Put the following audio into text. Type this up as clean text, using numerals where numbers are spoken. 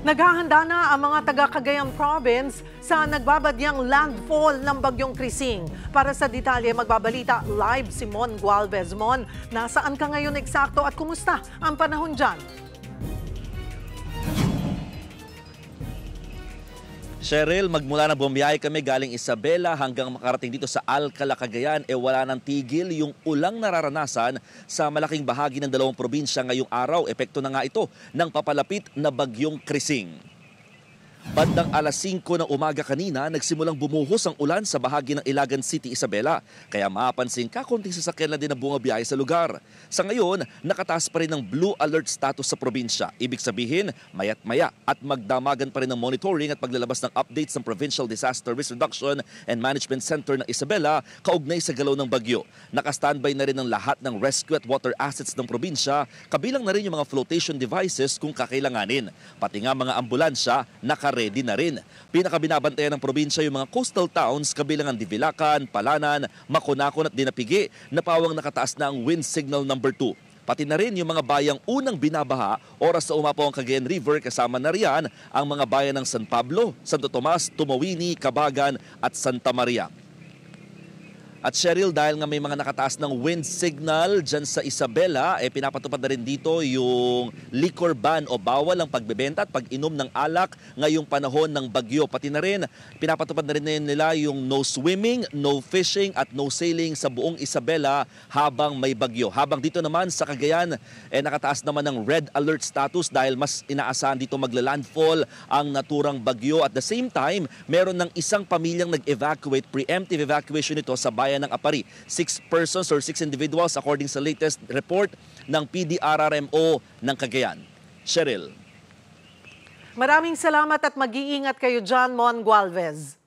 Naghahanda na ang mga taga Cagayan Province sa nagbabadyang landfall ng Bagyong Krising. Para sa detalye, magbabalita live si Mon Gualvez. Mon, nasaan ka ngayon eksakto at kumusta ang panahon dyan? Cheryl, magmula na bumiyahe kami galing Isabela hanggang makarating dito sa Alcala, Cagayan, wala nang tigil yung ulang nararanasan sa malaking bahagi ng dalawang probinsya ngayong araw. Epekto na nga ito ng papalapit na Bagyong Krising. Bandang alas 5 ng umaga kanina, nagsimulang bumuhos ang ulan sa bahagi ng Ilagan City, Isabela. Kaya mapapansin kakunting sasakyan na din na bumabiyahe sa lugar. Sa ngayon, nakataas pa rin ng blue alert status sa probinsya. Ibig sabihin, mayat-maya at magdamagan pa rin ng monitoring at paglalabas ng updates ng Provincial Disaster Risk Reduction and Management Center ng Isabela kaugnay sa galaw ng bagyo. Naka-standby na rin ang lahat ng rescue at water assets ng probinsya, kabilang na rin yung mga flotation devices kung kakailanganin. Pati nga mga ambulansya, naka-ready na rin. Pinakabinabantayan ng probinsya yung mga coastal towns kabilang ang Divilacan, Palanan, Maconacon at Dinapigi na pawang nakataas na ang wind signal number 2. Pati na rin yung mga bayang unang binabaha oras sa umapaw ang Cagayan River, kasama na riyan ang mga bayan ng San Pablo, Santo Tomas, Tumawini, Cabagan at Santa Maria. At Cheryl, dahil nga may mga nakataas ng wind signal dyan sa Isabela, pinapatupad na rin dito yung liquor ban o bawal ang pagbebenta at pag-inom ng alak ngayong panahon ng bagyo. Pati na rin, pinapatupad na rin nila yung no swimming, no fishing at no sailing sa buong Isabela habang may bagyo. Habang dito naman sa Cagayan, nakataas naman ng red alert status dahil mas inaasahan dito magla-landfall ang naturang bagyo. At the same time, meron ng isang pamilyang nag-evacuate, preemptive evacuation ito sa bayan ng Apari. 6 persons or 6 individuals according sa latest report ng PDRRMO ng Cagayan. Cheryl. Maraming salamat at mag-iingat kayo dyan, Mon Gualvez.